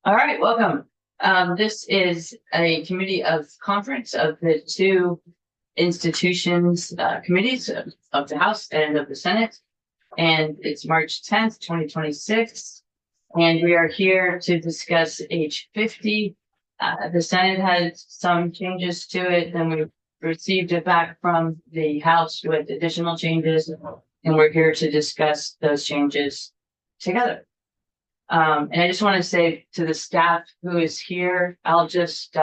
All right, welcome. This is a committee of conference of the two institutions, committees of the House and of the Senate. And it's March 10th, 2026. And we are here to discuss H.50. The Senate had some changes to it, then we received it back from the House with additional changes. And we're here to discuss those changes together. And I just want to say to the staff who is here, I'll just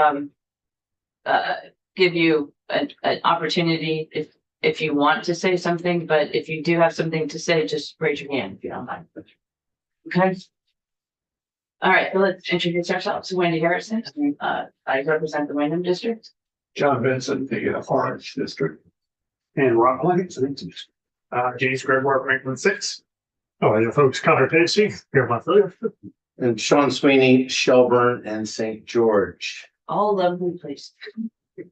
give you an opportunity if you want to say something, but if you do have something to say, just raise your hand if you don't mind. Okay. All right, well, let's introduce ourselves. Wendy Harrison. I represent the Wyndham District. John Benson, the Orange District. And Rob Blankett, James Gregoire, Franklin 6. Oh, yeah, folks, Connor Casey, here my friend. And Sean Sweeney, Shelburne, and St. George. All lovely places.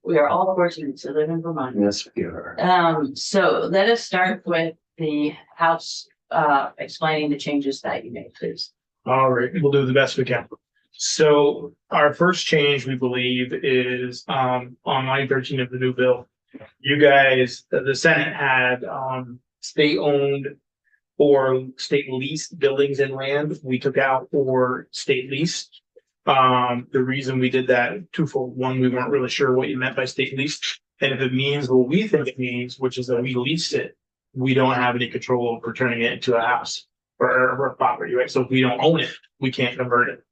We are all fortunate to live in Vermont. Yes, we are. So let us start with the House explaining the changes that you made, please. All right, we'll do the best we can. So our first change, we believe, is on line 13 of the new bill. You guys, the Senate had state-owned or state leased buildings and land. We took out for state leased. The reason we did that twofold. One, we weren't really sure what you meant by state leased. And if it means what we think it means, which is that we leased it, we don't have any control over turning it into a house or a property, right? So if we don't own it, we can't convert it,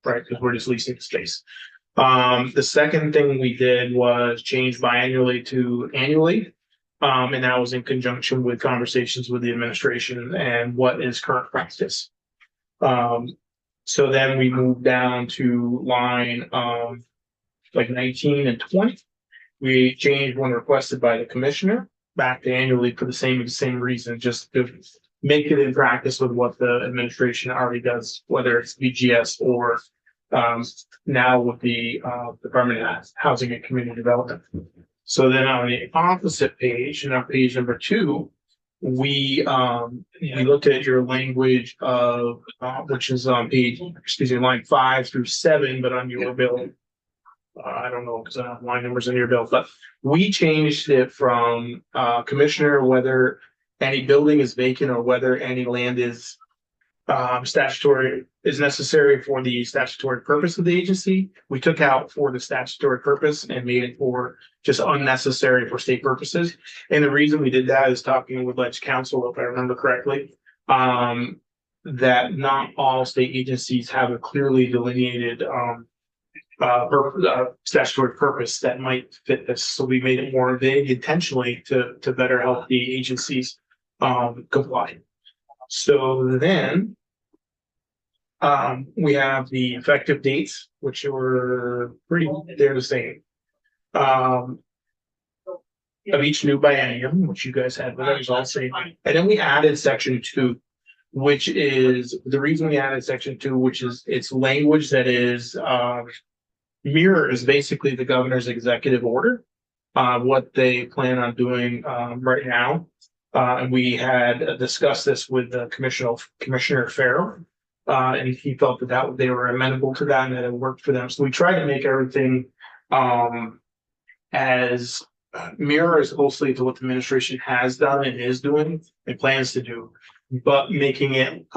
right? Because we're just leasing the space. The second thing we did was change biannually to annually. And that was in conjunction with conversations with the administration and what is current practice. So then we moved down to line like 19 and 20. We changed when requested by the commissioner back to annually for the same reason, just to make it in practice with what the administration already does, whether it's BGS or now with the Department of Housing and Community Development. So then on the opposite page, and on page number 2, we looked at your language of which is on line 5 through 7, but on your bill, I don't know because I don't have line numbers in your bill, but we changed it from commissioner whether any building is vacant or whether any land is statutory is necessary for the statutory purpose of the agency. We took out for the statutory purpose and made it for just unnecessary for state purposes. And the reason we did that is talking with Ledge Council, if I remember correctly, that not all state agencies have a clearly delineated statutory purpose that might fit this. So we made it more vague intentionally to better help the agencies comply. So then we have the effective dates, which were they're the same. Of each new biennium, which you guys had, but that was all same. And then we added section 2, which is the reason we added section 2, which is it's language that is mirrors basically the governor's executive order, what they plan on doing right now. And we had discussed this with the Commissioner Farrell, and he felt that they were amenable to that and that it worked for them. So we tried to make everything as mirrors closely to what the administration has done and is doing and plans to do, but making it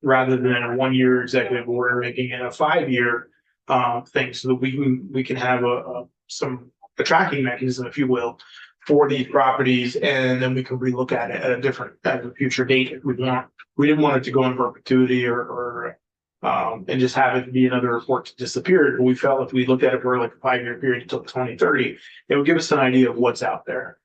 rather than a 1-year executive order, making it a 5-year thing, so that we can have a tracking mechanism, if you will, for these properties, and then we can relook at it at a future date if we want. We didn't want it to go in perpetuity or and just have it be another report to disappear. We felt if we looked at it for like a 5-year period until 2030, it would give us an idea of what's out there.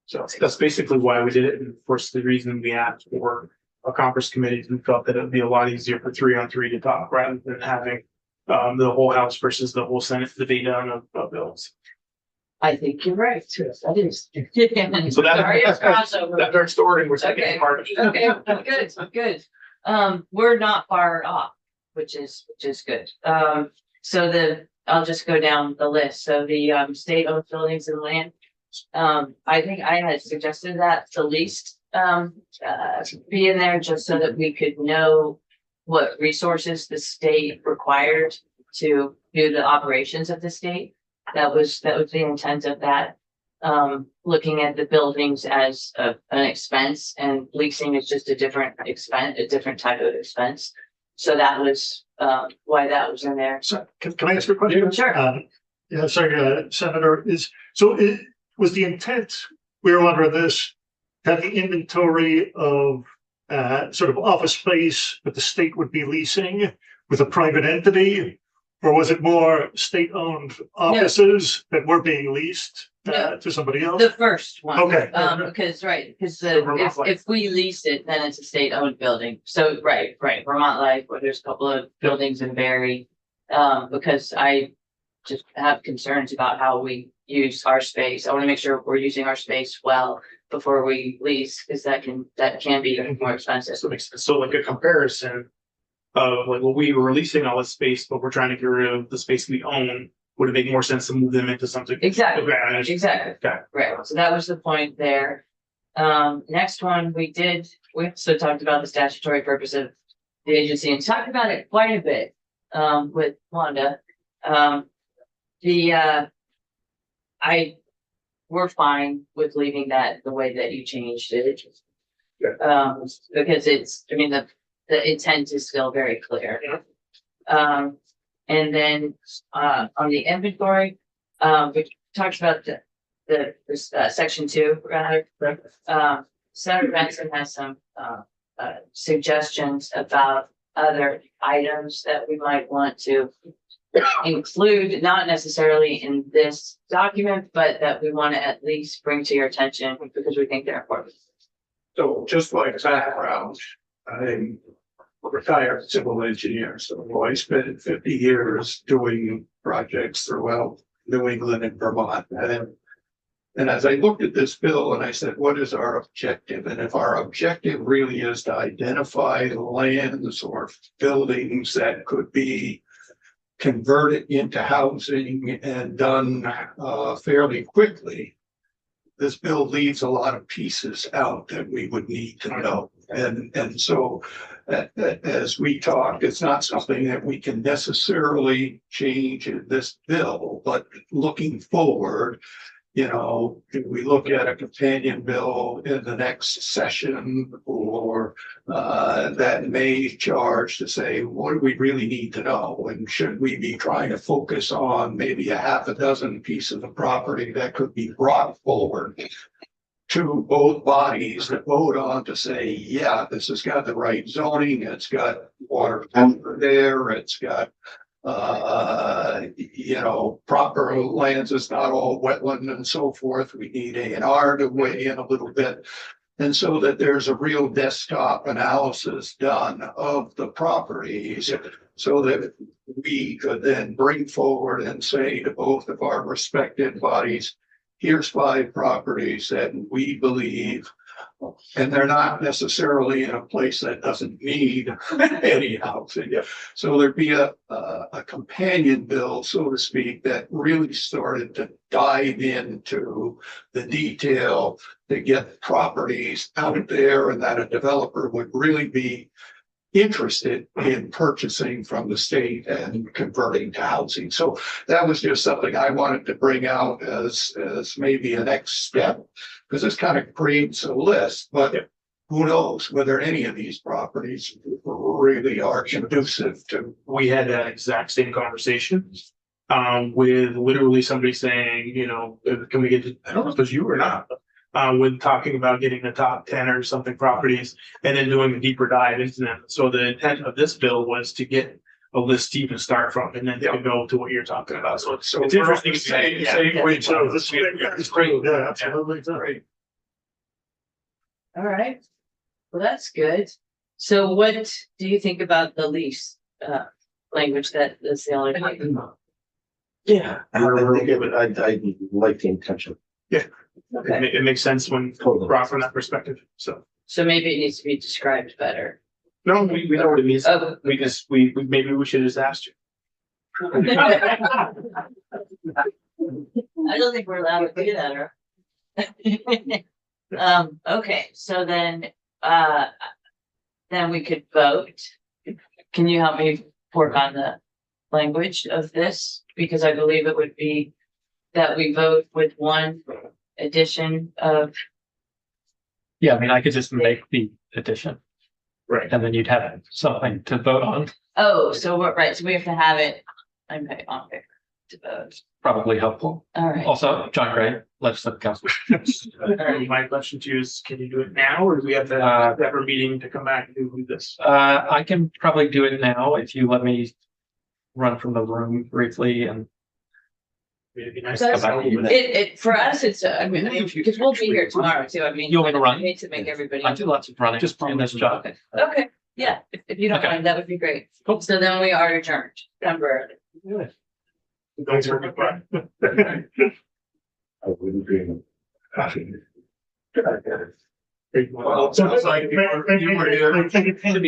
So that's basically why we did it. And of course, the reason we asked for a conference committee, we felt that it would be a lot easier for 3-on-3 to talk rather than having the whole House versus the whole Senate debate on of bills. I think you're right. That is. So that's our story. We're second part of it. Okay, good. We're not far off, which is good. So I'll just go down the list. So the state-owned buildings and land. I think I had suggested that the least be in there just so that we could know what resources the state required to do the operations of the state. That was the intent of that. Looking at the buildings as an expense, and leasing is just a different expense, a different type of expense. So that was why that was in there. So can I ask you a question? Sure. Yeah, sorry, Senator, it was the intent, we were under this, to have the inventory of sort of office space that the state would be leasing with a private entity? Or was it more state-owned offices that were being leased to somebody else? The first one. Okay. Because if we lease it, then it's a state-owned building. So, right, Vermont Life, where there's a couple of buildings in Barry. Because I just have concerns about how we use our space. I want to make sure we're using our space well before we lease, because that can be more expensive. So it makes sense. So like a comparison of like, well, we were releasing all this space, but we're trying to get rid of the space we own. Would it make more sense to move them into something? Exactly. Okay, I understand. Exactly. Okay. Right. So that was the point there. Next one, we also talked about the statutory purpose of the agency and talked about it quite a bit with Wanda. We're fine with leaving that the way that you changed it. Because the intent is still very clear. And then on the inventory, we talked about the section 2 rather. Senator Benson has some suggestions about other items that we might want to include, not necessarily in this document, but that we want to at least bring to your attention because we think they're important. So just like background, I'm a retired civil engineer, so I spent 50 years doing projects throughout New England and Vermont. And as I looked at this bill and I said, what is our objective? And if our objective really is to identify lands or buildings that could be converted into housing and done fairly quickly, this bill leaves a lot of pieces out that we would need to know. And so as we talk, it's not something that we can necessarily change in this bill, but looking forward, if we look at a companion bill in the next session or that may charge to say, what do we really need to know? And should we be trying to focus on maybe a half a dozen pieces of property that could be brought forward to both bodies that vote on to say, yeah, this has got the right zoning, it's got water over there, it's got proper lands, it's not all wetland and so forth. We need A&R to weigh in a little bit. And so that there's a real desktop analysis done of the properties so that we could then bring forward and say to both of our respective bodies, here's 5 properties that we believe, and they're not necessarily in a place that doesn't need any housing. So there'd be a companion bill, so to speak, that really started to dive into the detail to get properties out there and that a developer would really be interested in purchasing from the state and converting to housing. So that was just something I wanted to bring out as maybe a next step, because this kind of creates a list, but who knows whether any of these properties really are conducive to. We had that exact same conversation with literally somebody saying, can we get to, I don't know if it was you or not, with talking about getting the top 10 or something properties and then doing a deeper dive into them. So the intent of this bill was to get a list to even start from and then to go to what you're talking about. So it's interesting. Same way, so this is great. Yeah, absolutely. Great. All right. Well, that's good. So what do you think about the lease language that's the only thing? Yeah, I like the intention. Okay. It makes sense when brought from that perspective. So Maybe it needs to be described better. no, we know what it means. Oh, We maybe we should have just asked you. I don't think we're allowed to do that. Okay, so then we could vote can you help me work on the language of this? Because I believe it would be that we vote with one addition of, Yeah, I mean, I could just make the addition Right. and then you'd have something to vote on, oh, so we're right, so we have to have it on paper to vote. probably helpful. All right. Also, John Gray, legislative council. My question to you is, can you do it now, or do we have to have a meeting to come back and do this? I can probably do it now if you let me run from the room briefly and It'd be nice So to that's- come back. It, for us, it's, I mean, because we'll be here tomorrow too, I mean. You want me to run? I hate to make everybody. I do lots of running Just in this job. Okay, yeah, if you don't Okay. mind, that would be great. Cool. So then we are adjourned temporarily. Thanks for coming. I wouldn't dream of. Well, it sounds like you were here. Thank you.